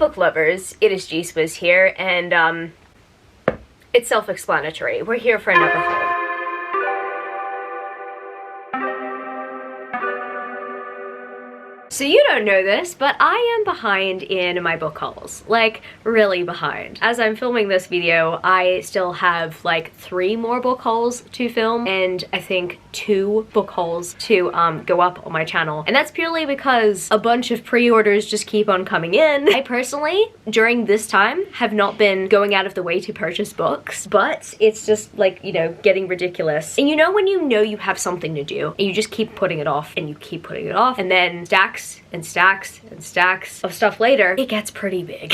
book lovers, it is GSwiz here, and it's self-explanatory. We're here for another haul. So you don't know this, but I am behind in my book hauls. Like, really behind. As I'm filming this video, I still have like 3 more book hauls to film, and I think 2 book hauls to go up on my channel. And that's purely because a bunch of pre-orders just keep on coming in. I personally, during this time, have not been going out of the way to purchase books, but it's just like, you know, getting ridiculous. And you know when you know you have something to do, and you just keep putting it off, and you keep putting it off, and then stacks and stacks and stacks of stuff later, it gets pretty big.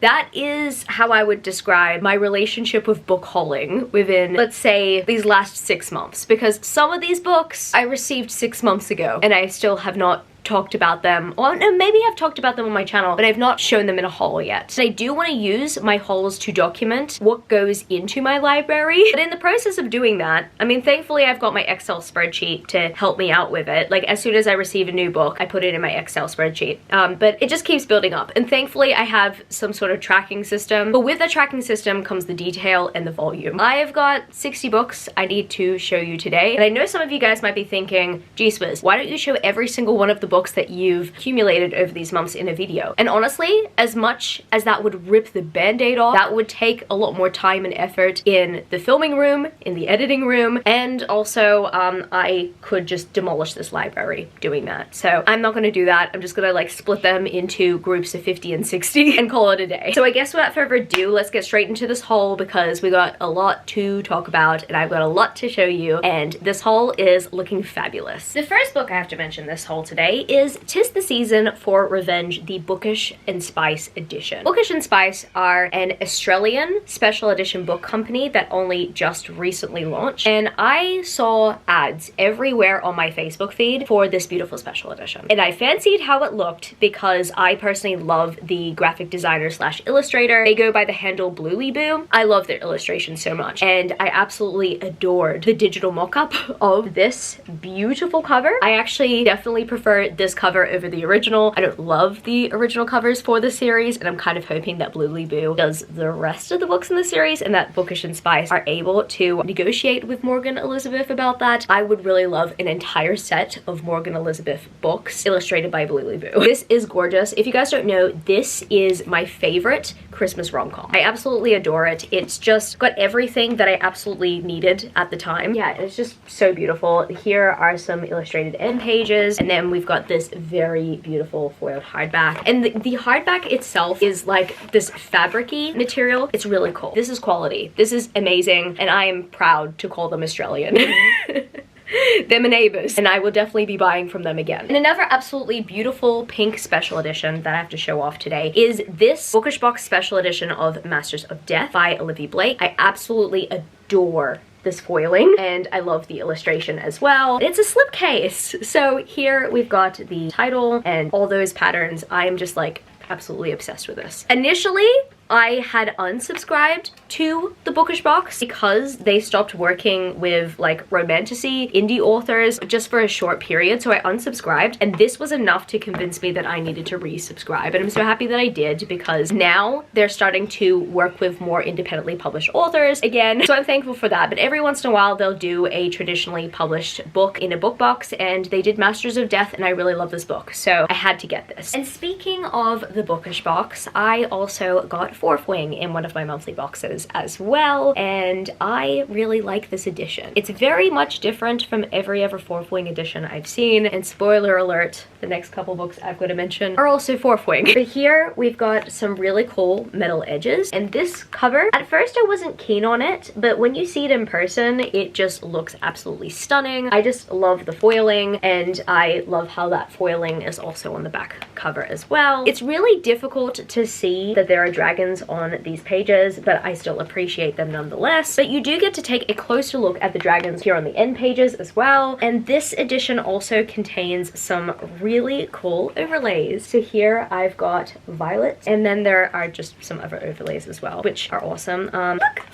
That is how I would describe my relationship with book hauling within, let's say, these last 6 months, because some of these books I received 6 months ago and I still have not talked about them, or no, maybe I've talked about them on my channel, but I've not shown them in a haul yet. So I do want to use my hauls to document what goes into my library, but in the process of doing that, I mean, thankfully I've got my Excel spreadsheet to help me out with it. Like, as soon as I receive a new book, I put it in my Excel spreadsheet, but it just keeps building up, and thankfully I have some sort of tracking system, but with the tracking system comes the detail and the volume. I've got 60 books I need to show you today, and I know some of you guys might be thinking, GSwiz, why don't you show every single one of the books that you've accumulated over these months in a video? And honestly, as much as that would rip the band-aid off, that would take a lot more time and effort in the filming room, in the editing room, and also I could just demolish this library doing that. So I'm not gonna do that. I'm just gonna like split them into groups of 50 and 60 and call it a day. So I guess without further ado, let's get straight into this haul, because we got a lot to talk about and I've got a lot to show you, and this haul is looking fabulous. The first book I have to mention this haul today is 'Tis the Season for Revenge, the Bookish and Spice edition. Bookish and Spice are an Australian special edition book company that only just recently launched, and I saw ads everywhere on my Facebook feed for this beautiful special edition. And I fancied how it looked because I personally love the graphic designer slash illustrator. They go by the handle BlueyBoo. I love their illustrations so much, and I absolutely adored the digital mock-up of this beautiful cover. I actually definitely prefer this cover over the original. I don't love the original covers for the series, and I'm kind of hoping that BlueyBoo does the rest of the books in the series, and that Bookish and Spice are able to negotiate with Morgan Elizabeth about that. I would really love an entire set of Morgan Elizabeth books illustrated by BlueyBoo. This is gorgeous. If you guys don't know, this is my favorite Christmas rom-com. I absolutely adore it. It's just got everything that I absolutely needed at the time. Yeah, it's just so beautiful. Here are some illustrated end pages, and then we've got this very beautiful foiled hardback, and the hardback itself is like this fabric-y material. It's really cool. This is quality. This is amazing, and I am proud to call them Australian. They're my neighbors, and I will definitely be buying from them again. And another absolutely beautiful pink special edition that I have to show off today is this Bookish Box special edition of Masters of Death by Olivia Blake. I absolutely adore this foiling, and I love the illustration as well. It's a slipcase. So here we've got the title and all those patterns. I'm just like absolutely obsessed with this. Initially, I had unsubscribed to the Bookish Box because they stopped working with like romantasy indie authors just for a short period, so I unsubscribed, and this was enough to convince me that I needed to resubscribe, and I'm so happy that I did, because now they're starting to work with more independently published authors again, so I'm thankful for that. But every once in a while they'll do a traditionally published book in a book box, and they did Masters of Death, and I really love this book, so I had to get this. And speaking of the Bookish Box, I also got Fourth Wing in one of my monthly boxes as well, and I really like this edition. It's very much different from every other Fourth Wing edition I've seen, and spoiler alert, the next couple books I've got to mention are also Fourth Wing. But here we've got some really cool metal edges, and this cover, at first I wasn't keen on it, but when you see it in person, it just looks absolutely stunning. I just love the foiling, and I love how that foiling is also on the back cover as well. It's really difficult to see that there are dragons on these pages, but I still appreciate them nonetheless. But you do get to take a closer look at the dragons here on the end pages as well, and this edition also contains some really cool overlays. So here I've got Violet, and then there are just some other overlays as well, which are awesome. Look!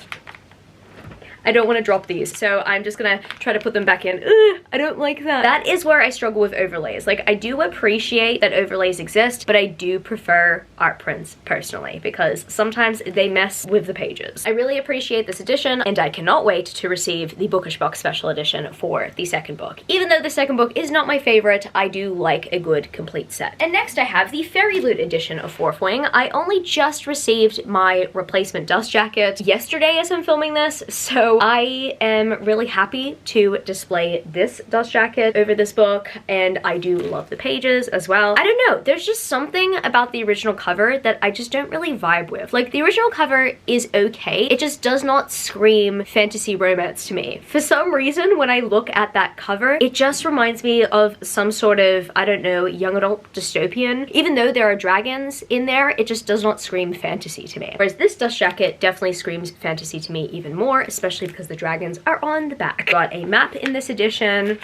I don't want to drop these, so I'm just gonna try to put them back in. Ugh, I don't like that. That is where I struggle with overlays. Like, I do appreciate that overlays exist, but I do prefer art prints personally, because sometimes they mess with the pages. I really appreciate this edition, and I cannot wait to receive the Bookish box special edition for the second book. Even though the second book is not my favorite, I do like a good complete set. And next I have the Fairyloot edition of Fourth Wing. I only just received my replacement dust jacket yesterday as I'm filming this, so I am really happy to display this dust jacket over this book, and I do love the pages as well. I don't know, there's just something about the original cover that I just don't really vibe with. Like, the original cover is okay, it just does not scream fantasy romance to me. For some reason, when I look at that cover, it just reminds me of some sort of, I don't know, young adult dystopian. Even though there are dragons in there, it just does not scream fantasy to me. Whereas this dust jacket definitely screams fantasy to me even more, especially because the dragons are on the back. Got a map in this edition.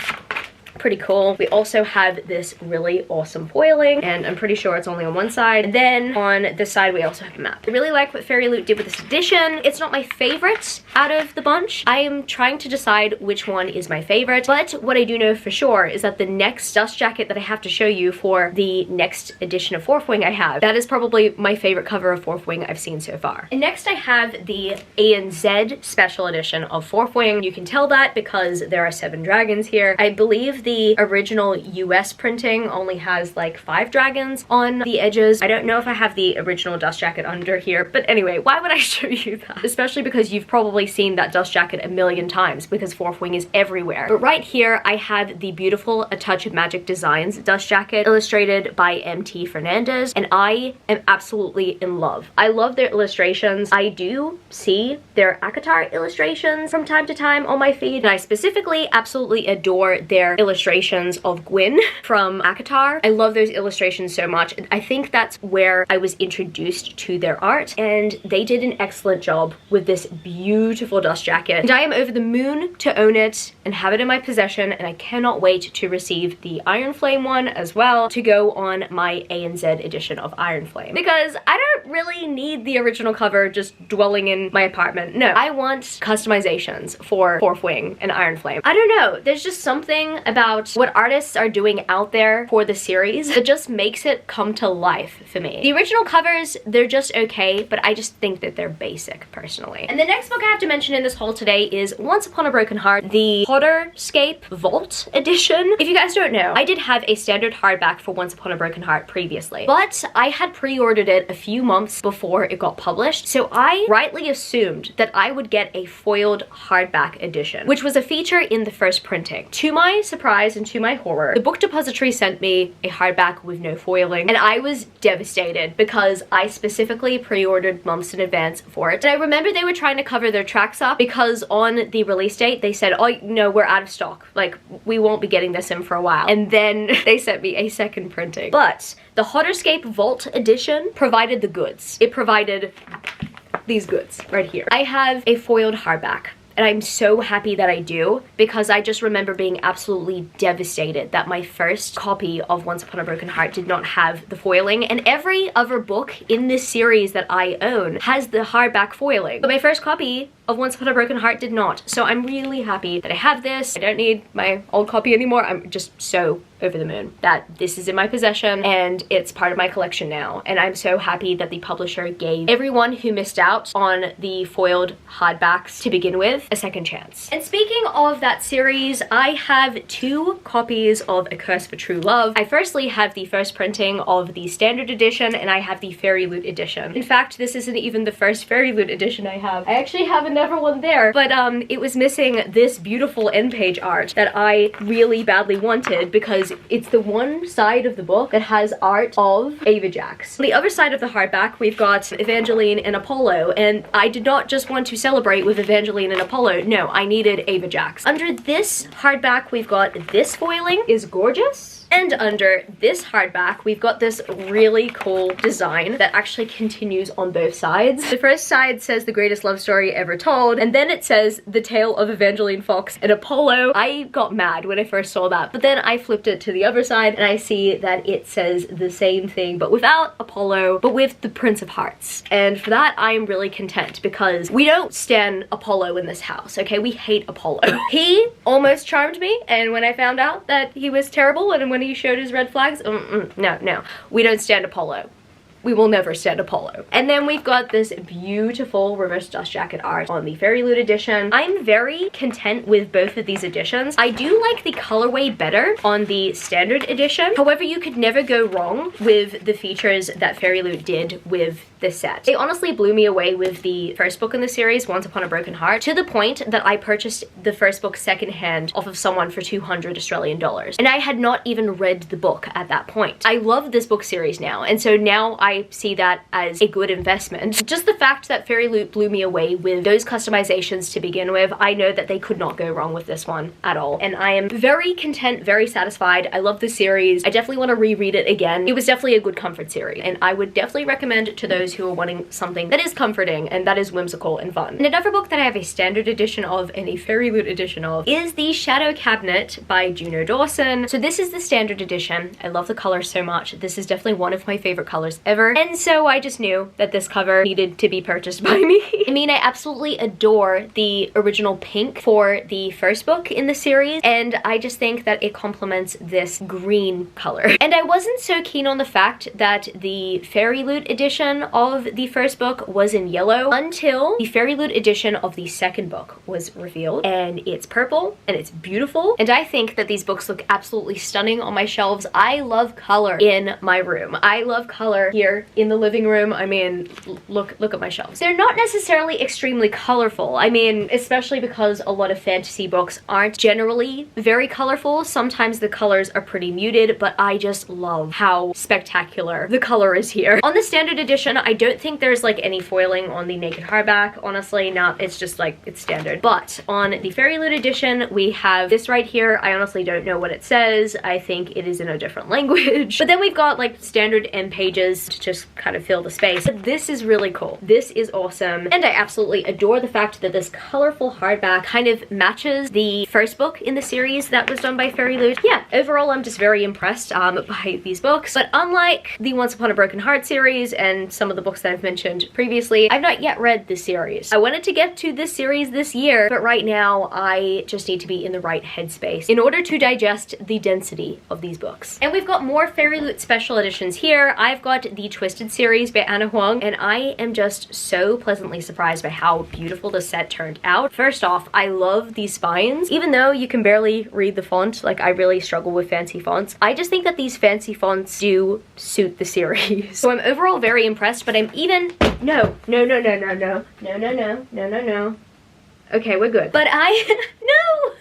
Pretty cool. We also have this really awesome foiling, and I'm pretty sure it's only on one side. And then on this side we also have a map. I really like what Fairyloot did with this edition. It's not my favorite out of the bunch. I am trying to decide which one is my favorite, but what I do know for sure is that the next dust jacket that I have to show you for the next edition of Fourth Wing that is probably my favorite cover of Fourth Wing I've seen so far. And next I have the ANZ special edition of Fourth Wing. You can tell that because there are 7 dragons here. I believe the original US printing only has like 5 dragons on the edges. I don't know if I have the original dust jacket under here, but anyway, why would I show you that? Especially because you've probably seen that dust jacket a million times because Fourth Wing is everywhere. But right here I have the beautiful A Touch of Magic Designs dust jacket illustrated by M.T. Fernandez, and I am absolutely in love. I love their illustrations. I do see their ACOTAR illustrations from time to time on my feed, and I specifically absolutely adore their illustrations of Gwyn from ACOTAR. I love those illustrations so much. I think that's where I was introduced to their art, and they did an excellent job with this beautiful dust jacket. And I am over the moon to own it and have it in my possession, and I cannot wait to receive the Iron Flame one as well to go on my ANZ edition of Iron Flame, because I don't really need the original cover just dwelling in my apartment. No, I want customizations for Fourth Wing and Iron Flame. I don't know, there's just something about what artists are doing out there for the series that just makes it come to life for me. The original covers, they're just okay, but I just think that they're basic personally. And the next book I have to mention in this haul today is Once Upon a Broken Heart, the Hoarderscape Vault edition. If you guys don't know, I did have a standard hardback for Once Upon a Broken Heart previously, but I had pre-ordered it a few months before it got published, so I rightly assumed that I would get a foiled hardback edition, which was a feature in the first printing. To my surprise and to my horror, the book depository sent me a hardback with no foiling, and I was devastated because I specifically pre-ordered months in advance for it. And I remember they were trying to cover their tracks up because on the release date they said, oh no, we're out of stock, like we won't be getting this in for a while, and then they sent me a second printing. But the Hoarderscape Vault edition provided the goods. It provided these goods right here. I have a foiled hardback, and I'm so happy that I do, because I just remember being absolutely devastated that my first copy of Once Upon a Broken Heart did not have the foiling, and every other book in this series that I own has the hardback foiling, but my first copy of Once Upon a Broken Heart did not. So I'm really happy that I have this. I don't need my old copy anymore. I'm just so over the moon that this is in my possession and it's part of my collection now. And I'm so happy that the publisher gave everyone who missed out on the foiled hardbacks to begin with a second chance. And speaking of that series, I have 2 copies of A Curse for True Love. I firstly have the first printing of the standard edition, and I have the Fairyloot edition. In fact, this isn't even the first Fairyloot edition I have. I actually have another one there, but it was missing this beautiful end page art that I really badly wanted, because it's the one side of the book that has art of Avijax. On the other side of the hardback, we've got Evangeline and Apollo, and I did not just want to celebrate with Evangeline and Apollo. No, I needed Avijax. Under this hardback, we've got this foiling. Is gorgeous. And under this hardback, we've got this really cool design that actually continues on both sides. The first side says the greatest love story ever told, and then it says the tale of Evangeline Fox and Apollo. I got mad when I first saw that, but then I flipped it to the other side and I see that it says the same thing, but without Apollo, but with the Prince of Hearts. And for that, I am really content because we don't stan Apollo in this house, okay? We hate Apollo. He almost charmed me, and when I found out that he was terrible and when he showed his red flags, no, we don't stand Apollo. We will never stand Apollo. And then we've got this beautiful reverse dust jacket art on the Fairyloot edition. I'm very content with both of these editions. I do like the colorway better on the standard edition. However, you could never go wrong with the features that Fairyloot did with this set. They honestly blew me away with the first book in the series, Once Upon a Broken Heart, to the point that I purchased the first book secondhand off of someone for 200 Australian dollars. And I had not even read the book at that point. I love this book series now, and so now I see that as a good investment. Just the fact that Fairyloot blew me away with those customizations to begin with, I know that they could not go wrong with this one at all. And I am very content, very satisfied. I love the series. I definitely want to reread it again. It was definitely a good comfort series, and I would definitely recommend it to those who are wanting something that is comforting and that is whimsical and fun. And another book that I have a standard edition of and a Fairyloot edition of is The Shadow Cabinet by Juno Dawson. So this is the standard edition. I love the color so much. This is definitely one of my favorite colors ever. And so I just knew that this cover needed to be purchased by me. I mean, I absolutely adore the original pink for the first book in the series, and I just think that it complements this green color. And I wasn't so keen on the fact that the Fairyloot edition of the first book was in yellow until the Fairyloot edition of the second book was revealed, and it's purple and it's beautiful, and I think that these books look absolutely stunning on my shelves. I love color in my room. I love color here in the living room. I mean, look at my shelves. They're not necessarily extremely colorful. I mean, especially because a lot of fantasy books aren't generally very colorful. Sometimes the colors are pretty muted, but I just love how spectacular the color is here. On the standard edition, I don't think there's like any foiling on the naked hardback. Honestly, not. It's just like, it's standard. But on the Fairyloot edition, we have this right here. I honestly don't know what it says. I think it is in a different language. But then we've got like standard end pages to just kind of fill the space. But this is really cool. This is awesome. And I absolutely adore the fact that this colorful hardback kind of matches the first book in the series that was done by Fairyloot. Yeah, overall, I'm just very impressed by these books. But unlike the Once Upon a Broken Heart series and some of the books that I've mentioned previously, I've not yet read this series. I wanted to get to this series this year, but right now I just need to be in the right headspace in order to digest the density of these books. And we've got more Fairyloot special editions here. I've got the Twisted series by Anna Huang, and I am just so pleasantly surprised by how beautiful the set turned out. First off, I love these spines. Even though you can barely read the font, like I really struggle with fancy fonts, I just think that these fancy fonts do suit the series. So I'm overall very impressed, but I'm even... No. Okay, we're good. But no!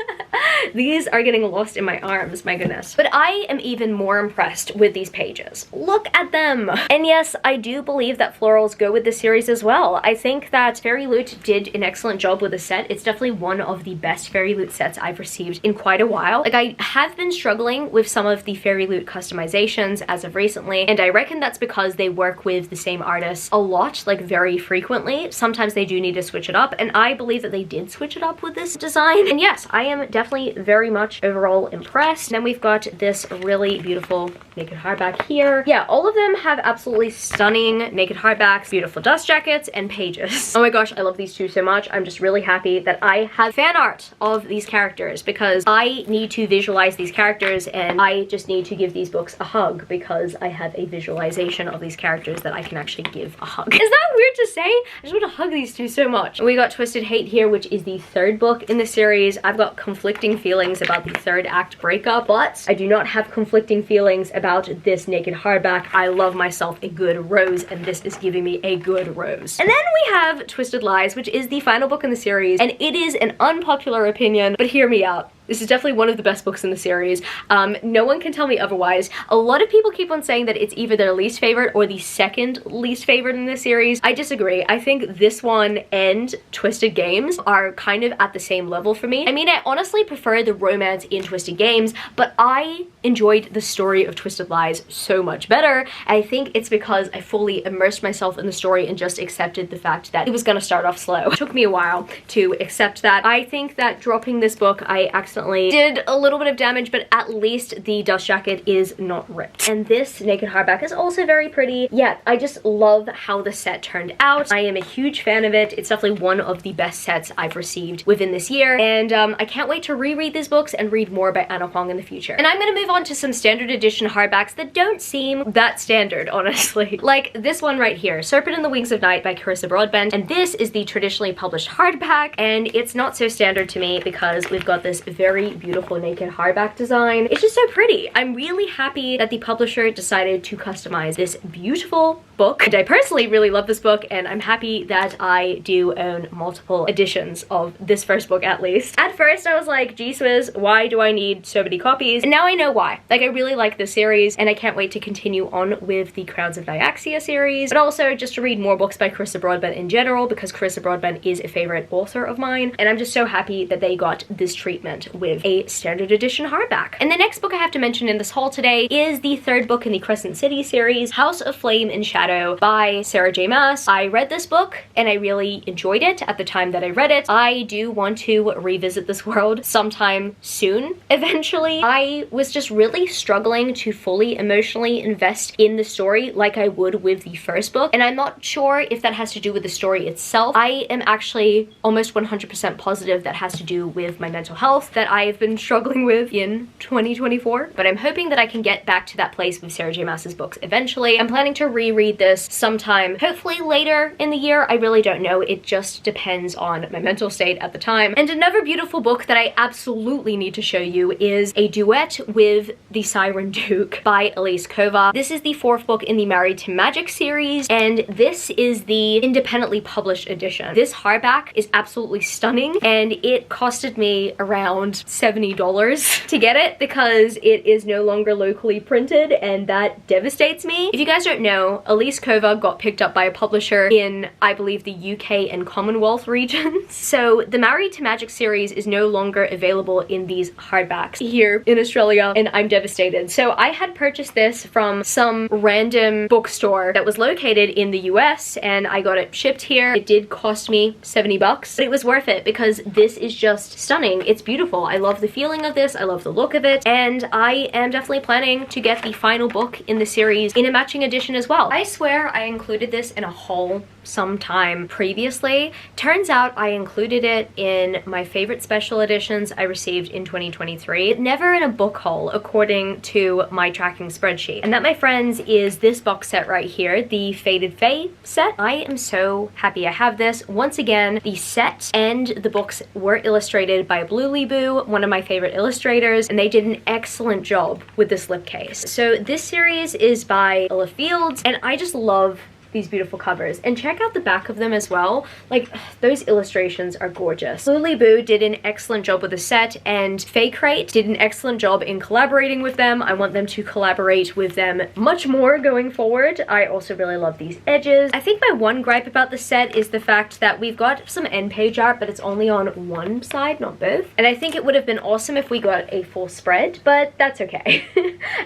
These are getting lost in my arms, my goodness. But I am even more impressed with these pages. Look at them! And yes, I do believe that florals go with the series as well. I think that Fairyloot did an excellent job with the set. It's definitely one of the best Fairyloot sets I've received in quite a while. Like, I have been struggling with some of the Fairyloot customizations as of recently, and I reckon that's because they work with the same artists a lot, like very frequently. Sometimes they do need to switch it up, and I believe that they did switch it up with this design. And yes, I am definitely very much overall impressed. Then we've got this really beautiful naked hardback here. Yeah, all of them have absolutely stunning naked hardbacks, beautiful dust jackets, and pages. Oh my gosh, I love these two so much. I'm just really happy that I have fan art of these characters because I need to visualize these characters, and I just need to give these books a hug because I have a visualization of these characters that I can actually give a hug. Is that weird to say? I just want to hug these two so much. And we got Twisted Hate here, which is the third book in the series. I've got conflicting feelings about the third act breakup, but I do not have conflicting feelings about this naked hardback. I love myself a good rose, and this is giving me a good rose. And then we have Twisted Lies, which is the final book in the series, and it is an unpopular opinion, but hear me out. This is definitely one of the best books in the series. No one can tell me otherwise. A lot of people keep on saying that it's either their least favorite or the second least favorite in this series. I disagree. I think this one and Twisted Games are kind of at the same level for me. I mean, I honestly prefer the romance in Twisted Games, but I enjoyed the story of Twisted Lies so much better. I think it's because I fully immersed myself in the story and just accepted the fact that it was gonna start off slow. It took me a while to accept that. I think that dropping this book, I accidentally did a little bit of damage, but at least the dust jacket is not ripped. And this naked hardback is also very pretty. Yeah, I just love how the set turned out. I am a huge fan of it. It's definitely one of the best sets I've received within this year, and I can't wait to reread these books and read more by Anna Huang in the future. And I'm gonna move on to some standard edition hardbacks that don't seem that standard, honestly. Like this one right here, Serpent and the Wings of Night by Carissa Broadbent, and this is the traditionally published hardback, and it's not so standard to me because we've got this very beautiful naked hardback design. It's just so pretty. I'm really happy that the publisher decided to customize this beautiful book, and I personally really love this book, and I'm happy that I do own multiple editions of this first book at least. At first I was like, gee whiz, why do I need so many copies? And now I know why. Like, I really like this series, and I can't wait to continue on with the Crowns of Nyaxia series, but also just to read more books by Carissa Broadbent in general, because Carissa Broadbent is a favorite author of mine, and I'm just so happy that they got this treatment with a standard edition hardback. And the next book I have to mention in this haul today is the third book in the Crescent City series, House of Flame and Shadow by Sarah J. Maas. I read this book and I really enjoyed it at the time that I read it. I do want to revisit this world sometime soon, eventually. I was just really struggling to fully emotionally invest in the story like I would with the first book, and I'm not sure if that has to do with the story itself. I am actually almost 100% positive that has to do with my mental health that I've been struggling with in 2024, but I'm hoping that I can get back to that place with Sarah J. Maas's books eventually. I'm planning to reread this sometime, hopefully later in the year. I really don't know. It just depends on my mental state at the time. And another beautiful book that I absolutely need to show you is A Duet with the Siren Duke by Elise Kova. This is the fourth book in the Married to Magic series, and this is the independently published edition. This hardback is absolutely stunning, and it costed me around $70 to get it because it is no longer locally printed, and that devastates me. If you guys don't know, Elise Kova got picked up by a publisher in, I believe, the UK and Commonwealth regions. So the Married to Magic series is no longer available in these hardbacks here in Australia, and I'm devastated. So I had purchased this from some random bookstore that was located in the US, and I got it shipped here. It did cost me $70, but it was worth it because this is just stunning. It's beautiful. I love the feeling of this. I love the look of it, and I am definitely planning to get the final book in the series in a matching edition as well. I swear I included this in a haul sometime previously. Turns out I included it in my favorite special editions I received in 2023. Never in a book haul according to my tracking spreadsheet. And that, my friends, is this box set right here, the Faded Fae set. I am so happy I have this. Once again, the set and the books were illustrated by Bluely Boo, one of my favorite illustrators, and they did an excellent job with this slipcase. So this series is by Ella Fields, and I just love these beautiful covers. And check out the back of them as well. Like, those illustrations are gorgeous. Bluely Boo did an excellent job with the set, and Fae Crate did an excellent job in collaborating with them. I want them to collaborate with them much more going forward. I also really love these edges. I think my one gripe about the set is the fact that we've got some end page art, but it's only on one side, not both. And I think it would have been awesome if we got a full spread, but that's okay.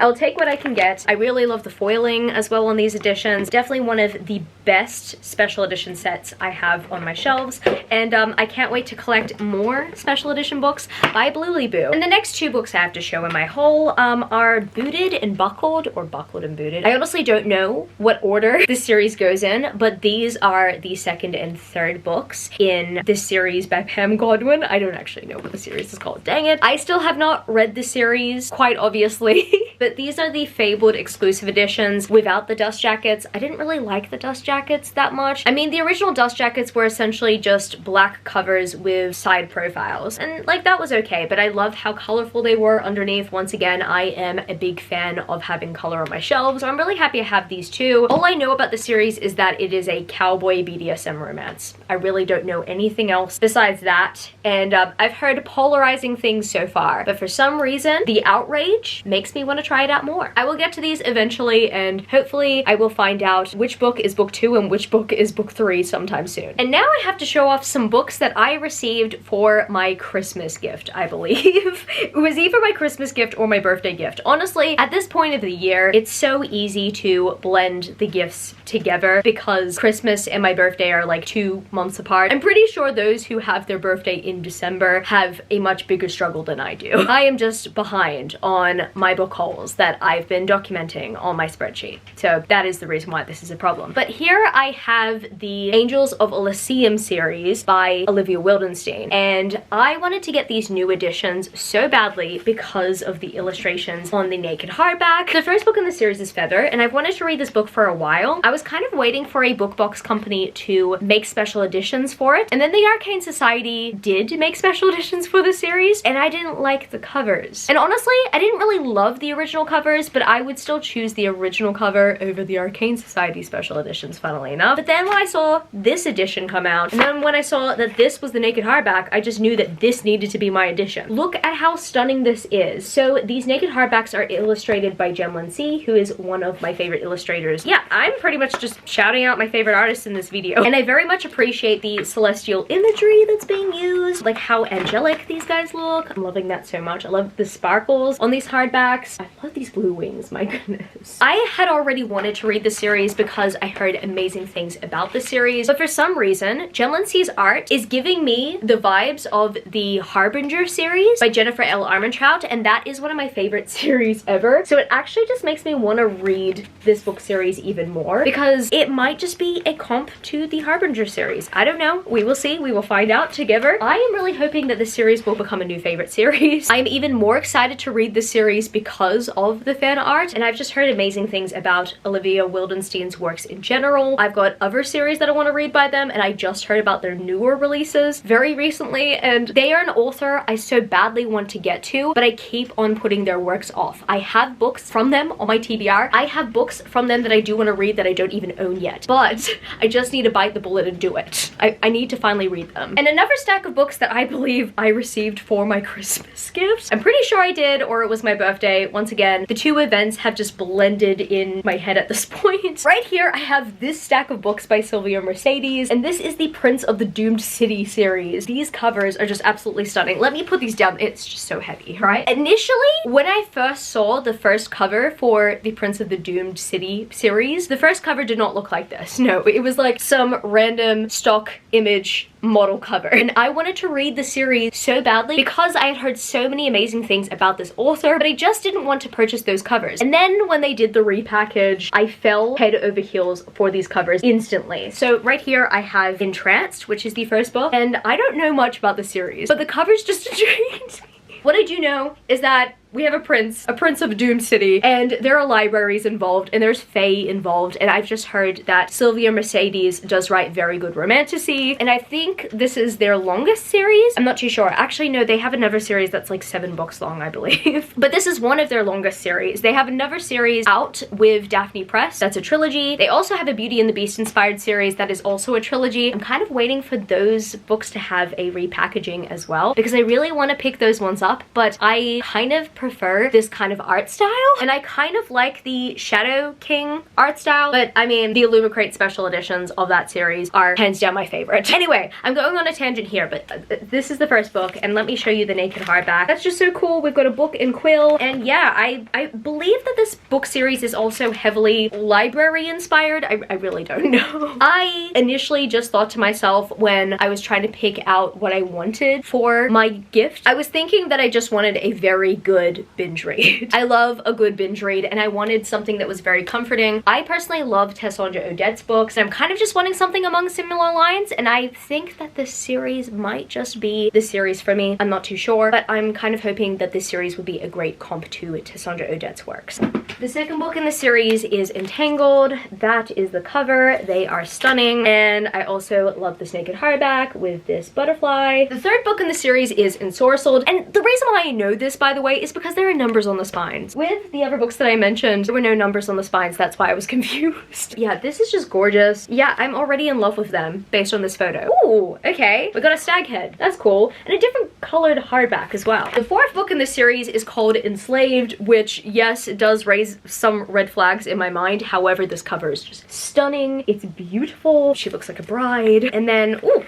I'll take what I can get. I really love the foiling as well on these editions. Definitely one of the best special edition sets I have on my shelves, and I can't wait to collect more special edition books by Bluely Boo. And the next two books I have to show in my haul are Booted and Buckled, or Buckled and Booted. I honestly don't know what order this series goes in, but these are the second and third books in this series by Pam Godwin. I don't actually know what the series is called, dang it. I still have not read the series, quite obviously, but these are the Fabled exclusive editions without the dust jackets. I didn't really like the dust jackets that much. I mean, the original dust jackets were essentially just black covers with side profiles, and like that was okay, but I loved how colorful they were underneath. Once again, I am a big fan of having color on my shelves, so I'm really happy I have these two. All I know about the series is that it is a cowboy BDSM romance. I really don't know anything else besides that, and I've heard polarizing things so far, but for some reason the outrage makes me want to try it out more. I will get to these eventually, and hopefully I will find out which book is book 2 and which book is book 3 sometime soon. And now I have to show off some books that I received for my Christmas gift, I believe. It was either my Christmas gift or my birthday gift. Honestly, at this point of the year, it's so easy to blend the gifts together because Christmas and my birthday are like 2 months apart. I'm pretty sure those who have their birthday in December have a much bigger struggle than I do. I am just behind on my book hauls that I've been documenting on my spreadsheet. So that is the reason why this is a problem. But here I have the Angels of Elysium series by Olivia Wildenstein, and I wanted to get these new editions so badly because of the illustrations on the naked hardback. The first book in the series is Feather, and I've wanted to read this book for a while. I was kind of waiting for a book box company to make special editions for it, and then the Arcane Society did make special editions for the series, and I didn't like the covers. And honestly, I didn't really love the original covers, but I would still choose the original cover over the Arcane Society special editions, funnily enough. But then when I saw this edition come out, and then when I saw that this was the naked hardback, I just knew that this needed to be my edition. Look at how stunning this is. So these naked hardbacks are illustrated by Gemlin C, who is one of my favorite illustrators. Yeah, I'm pretty much just shouting out my favorite artists in this video, and I very much appreciate the celestial imagery that's being used, like how angelic these guys look. I'm loving that so much. I love the sparkles on these hardbacks. I love these blue wings, my goodness. I had already wanted to read the series because I heard amazing things about the series, but for some reason, Gemlin C's art is giving me the vibes of the Harbinger series by Jennifer L. Armentrout, and that is one of my favorite series ever. So it actually just makes me want to read this book series even more because it might just be a comp to the Harbinger series. I don't know. We will see. We will find out together. I am really hoping that this series will become a new favorite series. I am even more excited to read this series because of the fan art, and I've just heard amazing things about Olivia Wildenstein's works in general. I've got other series that I want to read by them, and I just heard about their newer releases very recently, and they are an author I so badly want to get to, but I keep on putting their works off. I have books from them on my TBR. I have books from them that I do want to read that I don't even own yet, but I just need to bite the bullet and do it. I need to finally read them. And another stack of books that I believe I received for my Christmas gift. I'm pretty sure I did, or it was my birthday. Once again, the two events have just blended in my head at this point. Right here, I have this stack of books by Sylvia Mercedes, and this is the Prince of the Doomed City series. These covers are just absolutely stunning. Let me put these down. It's just so heavy, right? Initially, when I first saw the first cover for the Prince of the Doomed City series, the first cover did not look like this. No, it was like some random stock image model cover, and I wanted to read the series so badly because I had heard so many amazing things about this author, but I just didn't want to purchase those covers. And then when they did the repackage, I fell head over heels for these covers instantly. So right here I have Entranced, which is the first book, and I don't know much about the series, but the covers just intrigued me. What I do know is that we have a prince of Doomed City, and there are libraries involved, and there's fae involved, and I've just heard that Sylvia Mercedes does write very good romantasy, and I think this is their longest series. I'm not too sure. Actually, no, they have another series that's like 7 books long, I believe. But this is one of their longest series. They have another series out with Daphne Press. That's a trilogy. They also have a Beauty and the Beast inspired series that is also a trilogy. I'm kind of waiting for those books to have a repackaging as well, because I really want to pick those ones up, but I kind of prefer this kind of art style, and I kind of like the Shadow King art style, but I mean the Illumicrate special editions of that series are hands down my favorite. Anyway, I'm going on a tangent here, but this is the first book, and let me show you the naked hardback. That's just so cool. We've got a book in quill, and yeah, I believe that this book series is also heavily library inspired. I really don't know. I initially just thought to myself when I was trying to pick out what I wanted for my gift, I was thinking that I just wanted a very good good binge read. I love a good binge read, and I wanted something that was very comforting. I personally love Tessandra Odette's books, and I'm kind of just wanting something along similar lines, and I think that this series might just be the series for me. I'm not too sure, but I'm kind of hoping that this series would be a great comp to Tessandra Odette's works. The second book in the series is Entangled. That is the cover. They are stunning, and I also love this naked hardback with this butterfly. The third book in the series is Ensorcelled, and the reason why I know this, by the way, is because there are numbers on the spines. With the other books that I mentioned, there were no numbers on the spines. That's why I was confused. Yeah, this is just gorgeous. Yeah, I'm already in love with them based on this photo. Ooh, okay. We got a stag head. That's cool. And a different colored hardback as well. The fourth book in the series is called Enslaved, which, yes, it does raise some red flags in my mind. However, this cover is just stunning. It's beautiful. She looks like a bride. And then, ooh,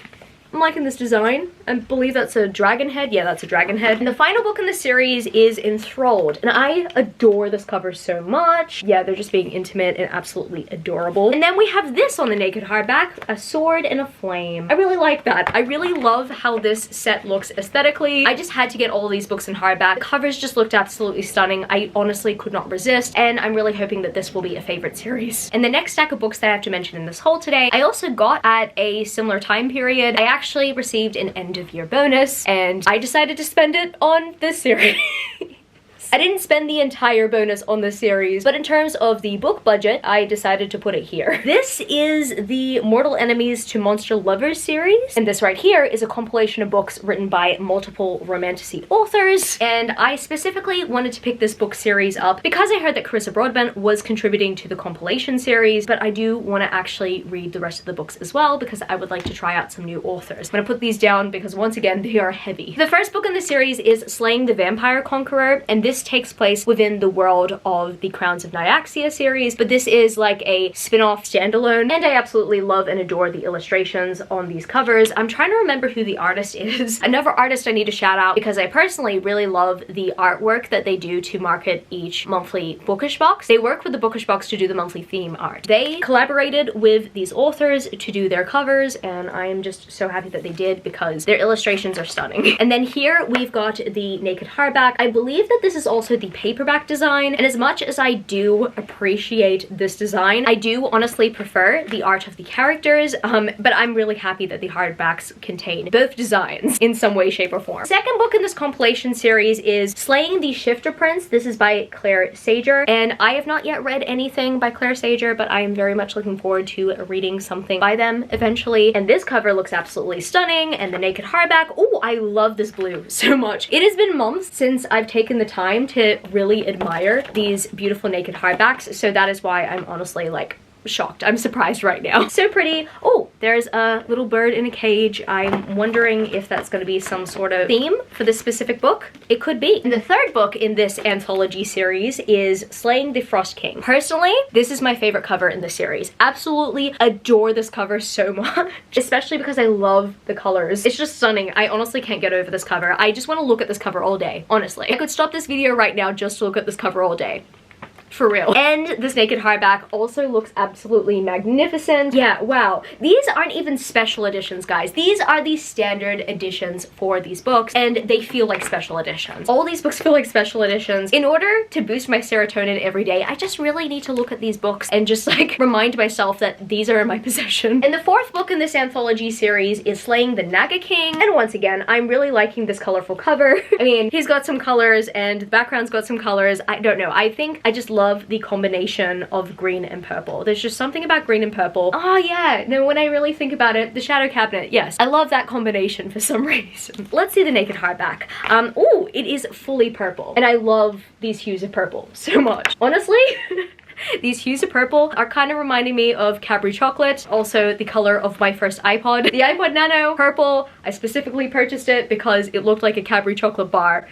I'm liking this design. I believe that's a dragon head. Yeah, that's a dragon head. And the final book in the series is Enthralled, and I adore this cover so much. Yeah, they're just being intimate and absolutely adorable. And then we have this on the naked hardback, a sword and a flame. I really like that. I really love how this set looks aesthetically. I just had to get all these books in hardback. The covers just looked absolutely stunning. I honestly could not resist, and I'm really hoping that this will be a favorite series. And the next stack of books that I have to mention in this haul today, I also got at a similar time period. I actually received an end of year bonus, and I decided to spend it on this series. I didn't spend the entire bonus on this series, but in terms of the book budget, I decided to put it here. This is the Mortal Enemies to Monster Lovers series, and this right here is a compilation of books written by multiple romantasy authors, and I specifically wanted to pick this book series up because I heard that Carissa Broadbent was contributing to the compilation series, but I do want to actually read the rest of the books as well because I would like to try out some new authors. I'm going to put these down because once again, they are heavy. The first book in the series is Slaying the Vampire Conqueror, and this takes place within the world of the Crowns of Nyaxia series, but this is like a spin-off standalone, and I absolutely love and adore the illustrations on these covers. I'm trying to remember who the artist is. Another artist I need to shout out because I personally really love the artwork that they do to market each monthly Bookish box. They work with the Bookish box to do the monthly theme art. They collaborated with these authors to do their covers, and I am just so happy that they did because their illustrations are stunning. And then here we've got the naked hardback. I believe that this is also the paperback design, and as much as I do appreciate this design, I do honestly prefer the art of the characters, but I'm really happy that the hardbacks contain both designs in some way, shape, or form. Second book in this compilation series is Slaying the Shifter Prince. This is by Claire Sager, and I have not yet read anything by Claire Sager, but I am very much looking forward to reading something by them eventually. And this cover looks absolutely stunning, and the naked hardback, oh, I love this blue so much. It has been months since I've taken the time to really admire these beautiful naked hardbacks, so that is why I'm honestly like shocked. I'm surprised right now. So pretty. Oh, there's a little bird in a cage. I'm wondering if that's going to be some sort of theme for this specific book. It could be. And the third book in this anthology series is Slaying the Frost King. Personally, this is my favorite cover in the series. Absolutely adore this cover so much, especially because I love the colors. It's just stunning. I honestly can't get over this cover. I just want to look at this cover all day, honestly. I could stop this video right now just to look at this cover all day. For real. And this naked hardback also looks absolutely magnificent. Yeah, wow. These aren't even special editions, guys. These are the standard editions for these books, and they feel like special editions. All these books feel like special editions. In order to boost my serotonin every day, I just really need to look at these books and just like remind myself that these are in my possession. And the fourth book in this anthology series is Slaying the Naga King, and once again, I'm really liking this colorful cover. I mean, he's got some colors and the background's got some colors. I don't know. I think I just love the combination of green and purple. There's just something about green and purple. Oh yeah, no, when I really think about it, the shadow cabinet, yes. I love that combination for some reason. Let's see the naked hardback. Oh, it is fully purple. And I love these hues of purple so much. Honestly, these hues of purple are kind of reminding me of Cadbury chocolate, also the color of my first iPod. The iPod Nano, purple. I specifically purchased it because it looked like a Cadbury chocolate bar.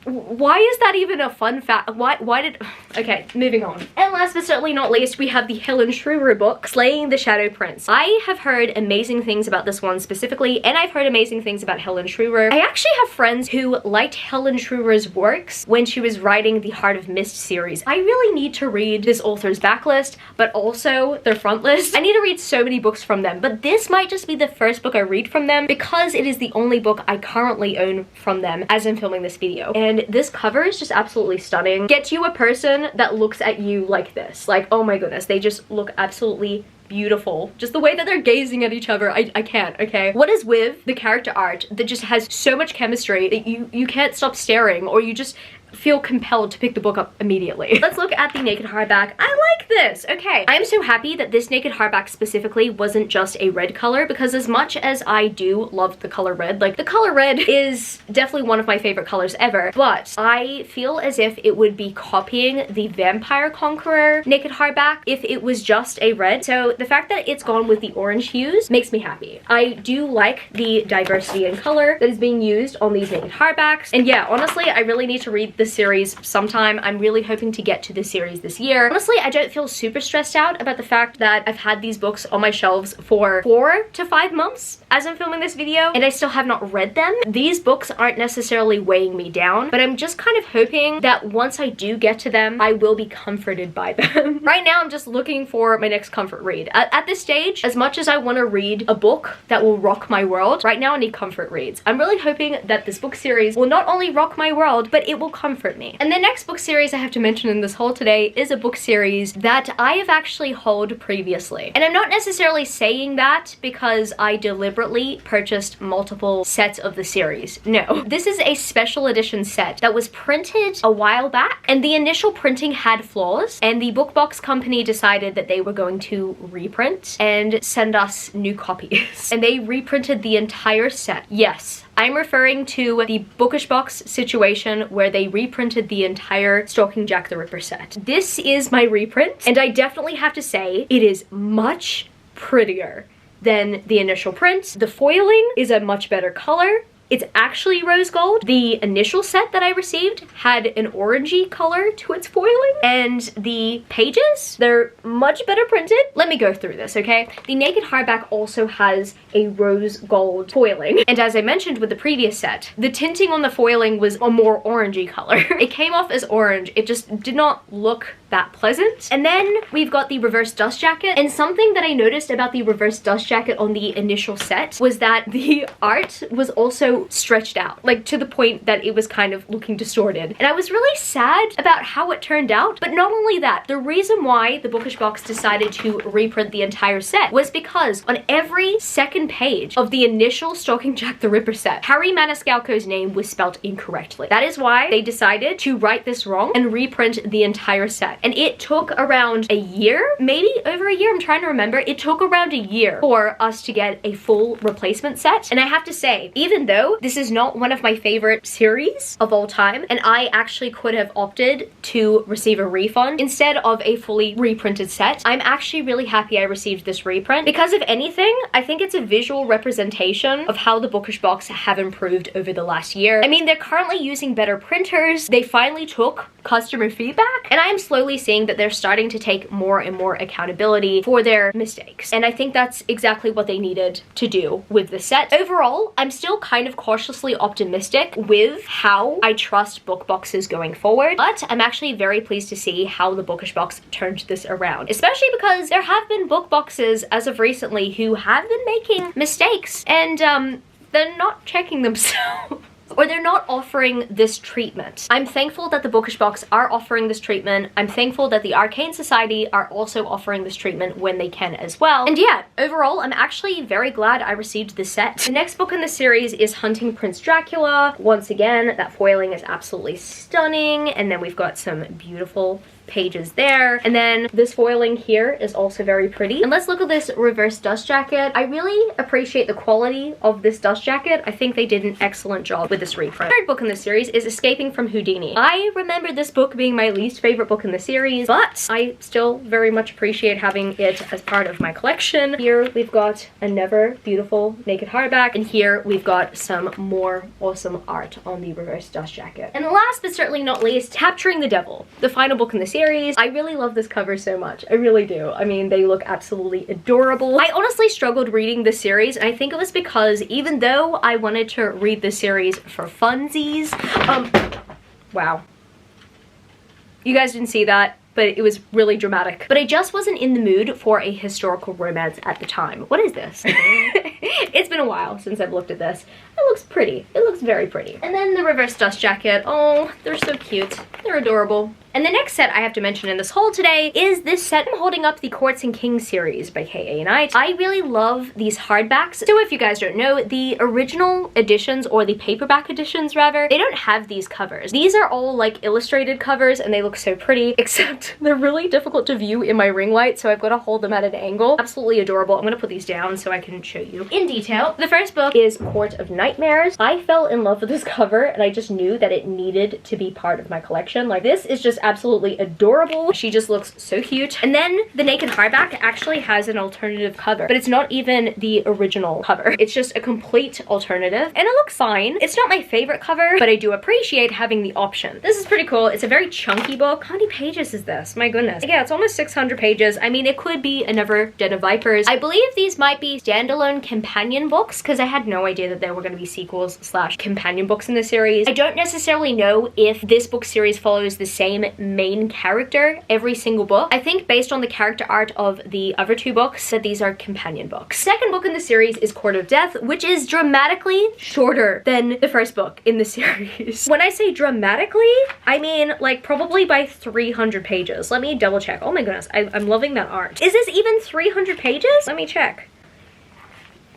Why is that even a fun fact? Why did... Okay, moving on. And last but certainly not least, we have the Helen Shrewer book, Slaying the Shadow Prince. I have heard amazing things about this one specifically, and I've heard amazing things about Helen Shrewer. I actually have friends who liked Helen Shrewer's works when she was writing the Heart of Mist series. I really need to read this author's backlist, but also their front list. I need to read so many books from them, but this might just be the first book I read from them because it is the only book I currently own from them as I'm filming this video. And and this cover is just absolutely stunning. Get you a person that looks at you like this. Like, oh my goodness, they just look absolutely beautiful. Just the way that they're gazing at each other, I can't, okay? What is with the character art that just has so much chemistry that you can't stop staring, or you just feel compelled to pick the book up immediately. Let's look at the naked hardback. I like this. Okay, I am so happy that this naked hardback specifically wasn't just a red color, because as much as I do love the color red, like the color red is definitely one of my favorite colors ever, but I feel as if it would be copying the Vampire Conqueror naked hardback if it was just a red. So the fact that it's gone with the orange hues makes me happy. I do like the diversity in color that is being used on these naked hardbacks, and yeah, honestly, I really need to read this series sometime. I'm really hoping to get to this series this year. Honestly, I don't feel super stressed out about the fact that I've had these books on my shelves for 4 to 5 months as I'm filming this video, and I still have not read them. These books aren't necessarily weighing me down, but I'm just kind of hoping that once I do get to them, I will be comforted by them. Right now, I'm just looking for my next comfort read. At this stage, as much as I want to read a book that will rock my world, right now I need comfort reads. I'm really hoping that this book series will not only rock my world, but it will comfort me. And the next book series I have to mention in this haul today is a book series that I have actually hauled previously. And I'm not necessarily saying that because I deliberately purchased multiple sets of the series. No, this is a special edition set that was printed a while back, and the initial printing had flaws, and the book box company decided that they were going to reprint and send us new copies. And they reprinted the entire set. Yes, I'm referring to the Bookish box situation where they reprinted the entire Stalking Jack the Ripper set. This is my reprint, and I definitely have to say it is much prettier than the initial print. The foiling is a much better color. It's actually rose gold. The initial set that I received had an orangey color to its foiling, and the pages, they're much better printed. Let me go through this, okay? The naked hardback also has a rose gold foiling, and as I mentioned with the previous set, the tinting on the foiling was a more orangey color. It came off as orange. It just did not look that pleasant. And then we've got the reverse dust jacket, and something that I noticed about the reverse dust jacket on the initial set was that the art was also stretched out, like to the point that it was kind of looking distorted. And I was really sad about how it turned out, but not only that, the reason why the Bookish box decided to reprint the entire set was because on every second page of the initial Stalking Jack the Ripper set, Harry Maniscalco's name was spelt incorrectly. That is why they decided to write this wrong and reprint the entire set. And it took around a year, maybe over a year, I'm trying to remember. It took around a year for us to get a full replacement set. And I have to say, even though this is not one of my favorite series of all time, and I actually could have opted to receive a refund instead of a fully reprinted set, I'm actually really happy I received this reprint, because if anything, I think it's a visual representation of how the Bookish box have improved over the last year. I mean, they're currently using better printers. They finally took customer feedback, and I am slowly seeing that they're starting to take more and more accountability for their mistakes, and I think that's exactly what they needed to do with the set. Overall, I'm still kind of cautiously optimistic with how I trust book boxes going forward, but I'm actually very pleased to see how the Bookish box turned this around, especially because there have been book boxes as of recently who have been making mistakes, and they're not checking themselves. Or they're not offering this treatment. I'm thankful that the Bookish box are offering this treatment. I'm thankful that the Arcane Society are also offering this treatment when they can as well. And yeah, overall, I'm actually very glad I received this set. The next book in the series is Hunting Prince Dracula. Once again, that foiling is absolutely stunning. And then we've got some beautiful pages there, and then this foiling here is also very pretty. And let's look at this reverse dust jacket. I really appreciate the quality of this dust jacket. I think they did an excellent job with this reprint. The third book in the series is Escaping from Houdini. I remember this book being my least favorite book in the series, but I still very much appreciate having it as part of my collection. Here we've got another beautiful naked hardback, and here we've got some more awesome art on the reverse dust jacket. And last but certainly not least, Capturing the Devil, the final book in the series. I really love this cover so much. I really do. I mean, they look absolutely adorable. I honestly struggled reading this series, and I think it was because even though I wanted to read this series for funsies, wow. You guys didn't see that, but it was really dramatic. But I just wasn't in the mood for a historical romance at the time. What is this? It's been a while since I've looked at this. It looks pretty. It looks very pretty. And then the reverse dust jacket. Oh, they're so cute. They're adorable. And the next set I have to mention in this haul today is this set. I'm holding up the Courts and Kings series by K.A. Knight. I really love these hardbacks. So if you guys don't know, the original editions, or the paperback editions rather, they don't have these covers. These are all like illustrated covers and they look so pretty, except they're really difficult to view in my ring light, so I've got to hold them at an angle. Absolutely adorable. I'm gonna put these down so I can show you in detail. The first book is Court of Nightmares. I fell in love with this cover and I just knew that it needed to be part of my collection. Like, this is just absolutely adorable. She just looks so cute. And then the naked hardback actually has an alternative cover, but it's not even the original cover. It's just a complete alternative and it looks fine. It's not my favorite cover, but I do appreciate having the option. This is pretty cool. It's a very chunky book. How many pages is this? My goodness. Yeah, it's almost 600 pages. I mean, it could be another Den of Vipers. I believe these might be standalone companion books because I had no idea that there were going to be sequels / companion books in the series. I don't necessarily know if this book series follows the same main character every single book. I think based on the character art of the other two books that these are companion books. Second book in the series is Court of Death, which is dramatically shorter than the first book in the series. When I say dramatically, I mean like probably by 300 pages. Let me double check. Oh my goodness, I'm loving that art. Is this even 300 pages? Let me check.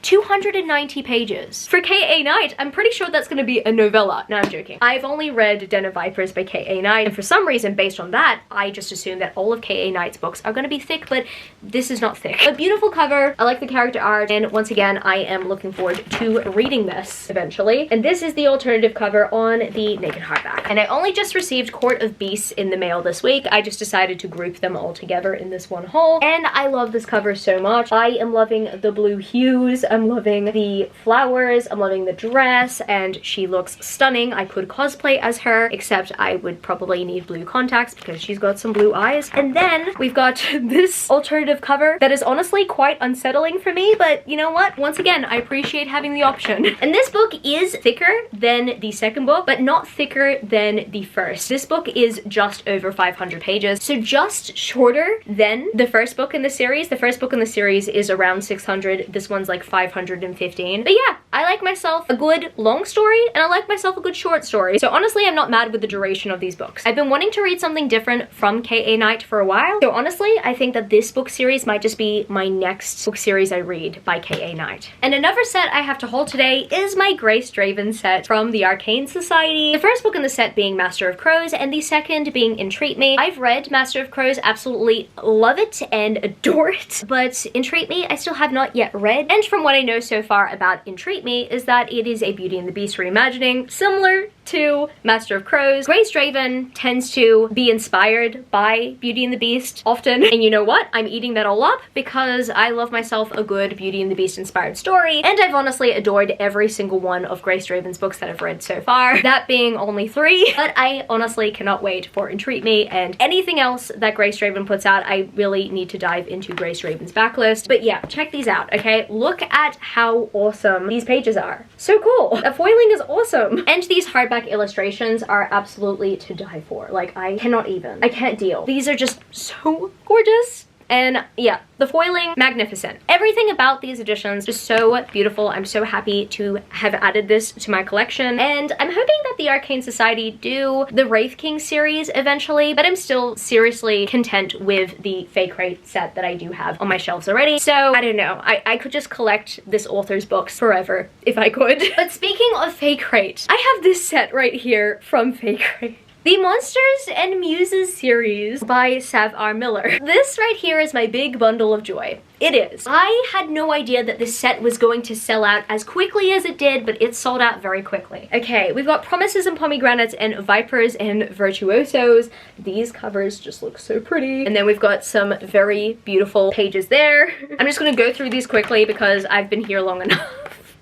290 pages. For K.A. Knight, I'm pretty sure that's going to be a novella. No, I'm joking. I've only read Den of Vipers by K.A. Knight, and for some reason, based on that, I just assumed that all of K.A. Knight's books are going to be thick, but this is not thick. A beautiful cover. I like the character art, and once again, I am looking forward to reading this eventually. And this is the alternative cover on the naked hardback. And I only just received Court of Beasts in the mail this week. I just decided to group them all together in this one haul, and I love this cover so much. I am loving the blue hues. I'm loving the flowers, I'm loving the dress, and she looks stunning. I could cosplay as her, except I would probably need blue contacts because she's got some blue eyes. And then we've got this alternative cover that is honestly quite unsettling for me, but you know what? Once again, I appreciate having the option. And this book is thicker than the second book, but not thicker than the first. This book is just over 500 pages, so just shorter than the first book in the series. The first book in the series is around 600. This one's like 515. But yeah, I like myself a good long story and I like myself a good short story. So honestly, I'm not mad with the duration of these books. I've been wanting to read something different from K.A. Knight for a while. So honestly, I think that this book series might just be my next book series I read by K.A. Knight. And another set I have to haul today is my Grace Draven set from the Arcane Society. The first book in the set being Master of Crows and the second being Entreat Me. I've read Master of Crows, absolutely love it and adore it, but Entreat Me I still have not yet read. And from what I know so far about Entreat Me is that it is a Beauty and the Beast reimagining, similar to Master of Crows. Grace Draven tends to be inspired by Beauty and the Beast often, and you know what? I'm eating that all up because I love myself a good Beauty and the Beast inspired story, and I've honestly adored every single one of Grace Draven's books that I've read so far, that being only 3, but I honestly cannot wait for Entreat Me and anything else that Grace Draven puts out. I really need to dive into Grace Draven's backlist, but yeah, check these out, okay? Look at how awesome these pages are. So cool. The foiling is awesome. And these hardback illustrations are absolutely to die for. Like, I can't deal. These are just so gorgeous. And yeah, the foiling, magnificent. Everything about these editions is so beautiful. I'm so happy to have added this to my collection. And I'm hoping that the Arcane Society do the Wraith King series eventually, but I'm still seriously content with the Fake Rate set that I do have on my shelves already. So I don't know, I could just collect this author's books forever if I could. But speaking of Fake Rate, I have this set right here from Fake Rate. The Monsters and Muses series by Sav R. Miller. This right here is my big bundle of joy. It is. I had no idea that this set was going to sell out as quickly as it did, but it sold out very quickly. Okay, we've got Promises and Pomegranates and Vipers and Virtuosos. These covers just look so pretty. And then we've got some very beautiful pages there. I'm just gonna go through these quickly because I've been here long enough.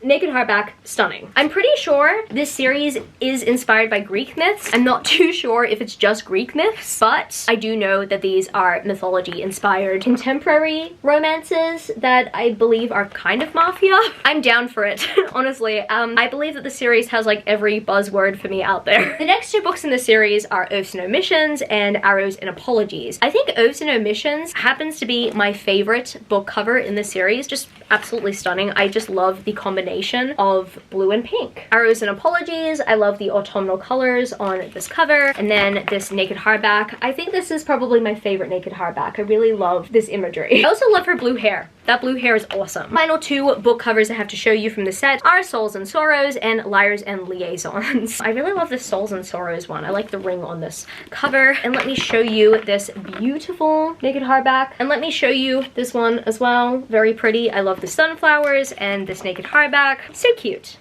naked hardback, stunning. I'm pretty sure this series is inspired by Greek myths. I'm not too sure if it's just Greek myths, but I do know that these are mythology-inspired contemporary romances that I believe are kind of mafia. I'm down for it, honestly. I believe that the series has like every buzzword for me out there. The next two books in the series are Oaths and Omissions and Arrows and Apologies. I think Oaths and Omissions happens to be my favorite book cover in the series. Just absolutely stunning. I just love the combination of blue and pink. Arrows and Apologies, I love the autumnal colors on this cover, and then this naked hardback. I think this is probably my favorite naked hardback. I really love this imagery. I also love her blue hair. That blue hair is awesome. Final two book covers I have to show you from the set are Souls and Sorrows and Liars and Liaisons. I really love this Souls and Sorrows one. I like the ring on this cover. And let me show you this beautiful naked hardback. And let me show you this one as well. Very pretty. I love the sunflowers and this naked hardback. So cute.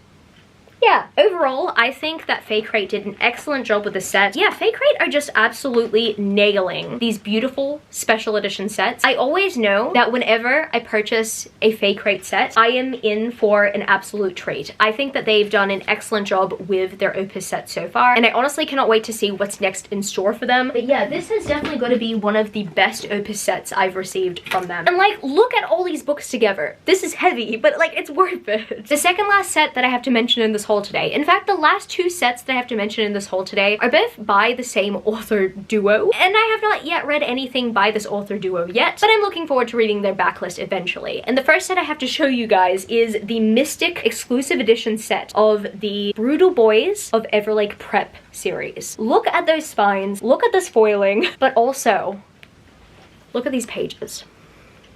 Yeah, overall, I think that Fake Rate did an excellent job with the set. Yeah, Fake Rate are just absolutely nailing these beautiful special edition sets. I always know that whenever I purchase a Fake Rate set, I am in for an absolute treat. I think that they've done an excellent job with their Opus set so far, and I honestly cannot wait to see what's next in store for them. But yeah, this has definitely got to be one of the best Opus sets I've received from them. And like, look at all these books together. This is heavy, but like, it's worth it. The second last set that I have to mention in this haul today. In fact, the last two sets that I have to mention in this haul today are both by the same author duo, and I have not yet read anything by this author duo yet, but I'm looking forward to reading their backlist eventually. And the first set I have to show you guys is the Mystic exclusive edition set of the Brutal Boys of Everlake Prep series. Look at those spines, look at this foiling, but also look at these pages.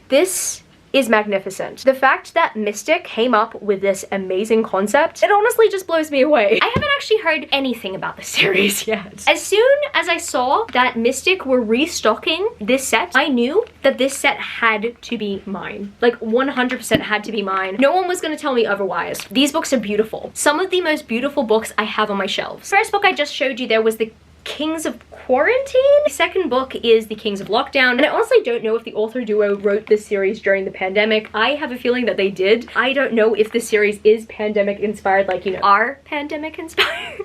This is magnificent. The fact that Mystic came up with this amazing concept, it honestly just blows me away. I haven't actually heard anything about this series yet. As soon as I saw that Mystic were restocking this set, I knew that this set had to be mine. Like 100% had to be mine. No one was gonna tell me otherwise. These books are beautiful. Some of the most beautiful books I have on my shelves. First book I just showed you there was the Kings of Quarantine. The second book is The Kings of Lockdown, and I honestly don't know if the author duo wrote this series during the pandemic. I have a feeling that they did. I don't know if this series is pandemic inspired, like, you know, our pandemic inspired,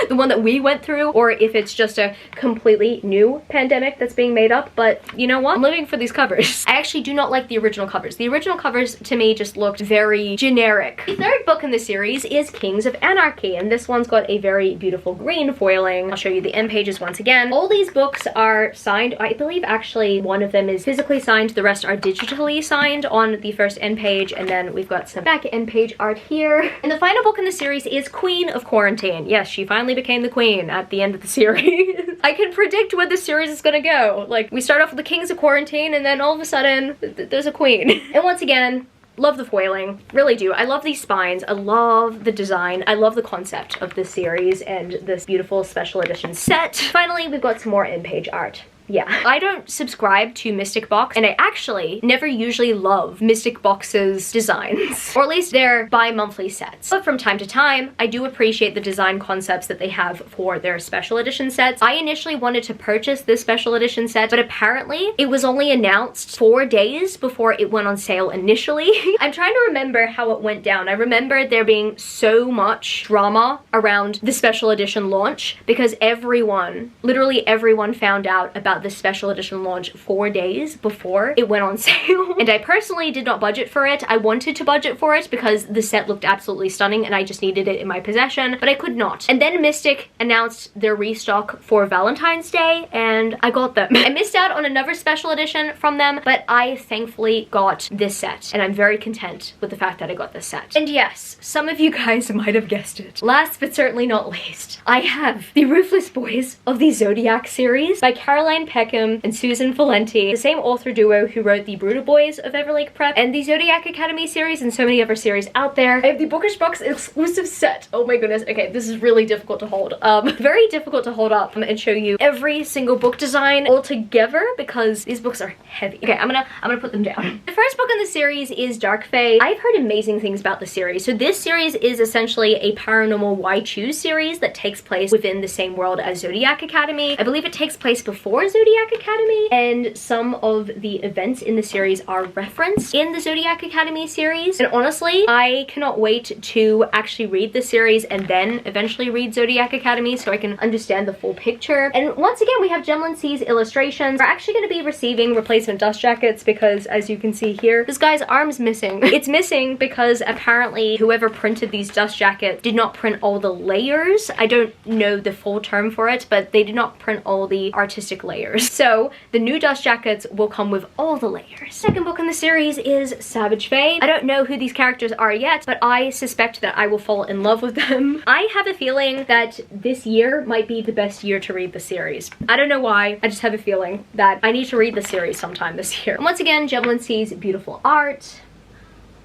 the one that we went through, or if it's just a completely new pandemic that's being made up. But you know what? I'm living for these covers. I actually do not like the original covers. The original covers to me just looked very generic. The third book in the series is Kings of Anarchy, and this one's got a very beautiful green foiling. I'll show you the end pages once again. All these books are signed. I believe actually one of them is physically signed, the rest are digitally signed on the first end page, and then we've got some back end page art here. And the final book in the series is Queen of Quarantine. Yes, she finally became the queen at the end of the series. I can predict where the series is gonna go. Like, we start off with the Kings of Quarantine, and then all of a sudden there's a queen. And once again, love the foiling, really do. I love these spines, I love the design, I love the concept of this series and this beautiful special edition set. Finally, we've got some more in-page art. Yeah, I don't subscribe to Mystic Box, and I actually never usually love Mystic Box's designs, or at least their bi-monthly sets. But from time to time, I do appreciate the design concepts that they have for their special edition sets. I initially wanted to purchase this special edition set, but apparently it was only announced 4 days before it went on sale initially. I'm trying to remember how it went down. I remember there being so much drama around the special edition launch because everyone, literally everyone, found out about the special edition launch 4 days before it went on sale. And I personally did not budget for it. I wanted to budget for it because the set looked absolutely stunning and I just needed it in my possession, but I could not. And then Mystic announced their restock for Valentine's Day and I got them. I missed out on another special edition from them, but I thankfully got this set and I'm very content with the fact that I got this set. And yes, some of you guys might have guessed it. Last but certainly not least, I have the Ruthless Boys of the Zodiac series by Caroline Peckham and Susan Valenti, the same author duo who wrote the Brutal Boys of Everlake Prep and the Zodiac Academy series and so many other series out there. I have the Bookish Box exclusive set. Oh my goodness. Okay, this is really difficult to hold. Very difficult to hold up and show you every single book design all together because these books are heavy. Okay, I'm gonna put them down. The first book in the series is Dark Fae. I've heard amazing things about the series. So this series is essentially a paranormal Why Choose series that takes place within the same world as Zodiac Academy. I believe it takes place before Zodiac Academy, and some of the events in the series are referenced in the Zodiac Academy series. And honestly, I cannot wait to actually read the series and then eventually read Zodiac Academy so I can understand the full picture. And once again, we have Gemlin C's illustrations. We're actually going to be receiving replacement dust jackets because, as you can see here, this guy's arm's missing. It's missing because apparently whoever printed these dust jackets did not print all the layers. I don't know the full term for it, but they did not print all the artistic layers. So the new dust jackets will come with all the layers. Second book in the series is Savage Fae. I don't know who these characters are yet, but I suspect that I will fall in love with them. I have a feeling that this year might be the best year to read the series. I don't know why, I just have a feeling that I need to read the series sometime this year. And once again, Gemlin C's beautiful art.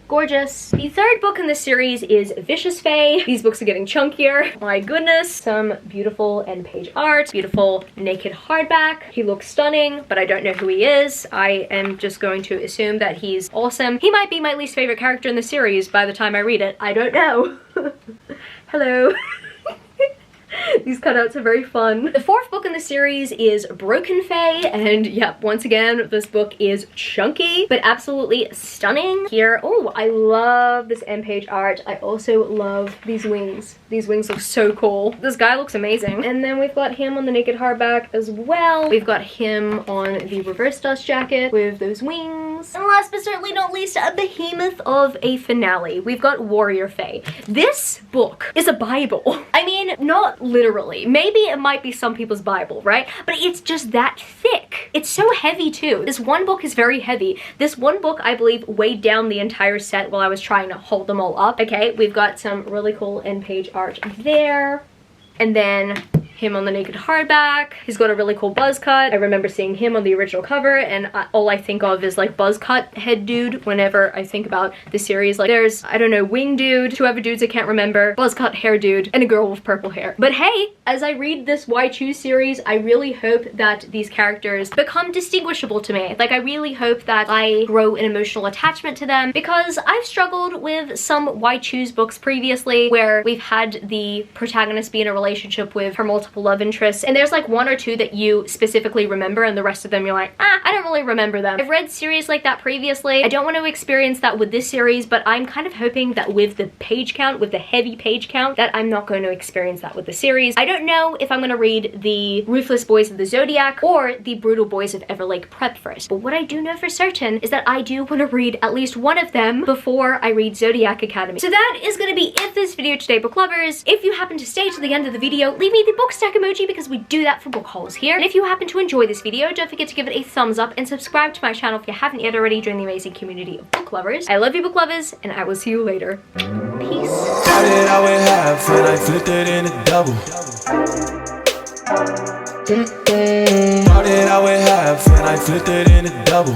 Gorgeous. The third book in the series is Vicious Fae. These books are getting chunkier. My goodness. Some beautiful end page art. Beautiful naked hardback. He looks stunning, but I don't know who he is. I am just going to assume that he's awesome. He might be my least favorite character in the series by the time I read it. I don't know. Hello. These cutouts are very fun. The fourth book in the series is Broken Fae, and yep, once again, this book is chunky, but absolutely stunning. Here, oh, I love this end page art. I also love these wings. These wings look so cool. This guy looks amazing. And then we've got him on the naked hardback as well. We've got him on the reverse dust jacket with those wings. And last but certainly not least, a behemoth of a finale. We've got Warrior Fae. This book is a Bible. I mean, not literally. Maybe it might be some people's Bible, right? But it's just that thick. It's so heavy too. This one book is very heavy. This one book, I believe, weighed down the entire set while I was trying to hold them all up. Okay, we've got some really cool end page art there. And then him on the naked hardback. He's got a really cool buzz cut. I remember seeing him on the original cover, and all I think of is like buzz cut head dude whenever I think about the series. Like there's, I don't know, wing dude, two other dudes I can't remember, buzz cut hair dude, and a girl with purple hair. But hey, as I read this Why Choose series, I really hope that these characters become distinguishable to me. Like I really hope that I grow an emotional attachment to them, because I've struggled with some Why Choose books previously where we've had the protagonist be in a relationship with her multiple love interests, and there's like one or two that you specifically remember, and the rest of them you're like, I don't really remember them. I've read series like that previously. I don't want to experience that with this series, but I'm kind of hoping that with the page count, with the heavy page count, that I'm not going to experience that with the series. I don't know if I'm going to read the Ruthless Boys of the Zodiac or the Brutal Boys of Everlake Prep first, but what I do know for certain is that I do want to read at least one of them before I read Zodiac Academy. So that is going to be it for this video today, book lovers. If you happen to stay to the end of the video, leave me the book stack emoji, because we do that for book hauls here. And if you happen to enjoy this video, don't forget to give it a thumbs up and subscribe to my channel if you haven't yet already. Join the amazing community of book lovers. I love you, book lovers, and I will see you later. Peace. Started out with half and I flipped it into double. Started out with half and I flipped it into double.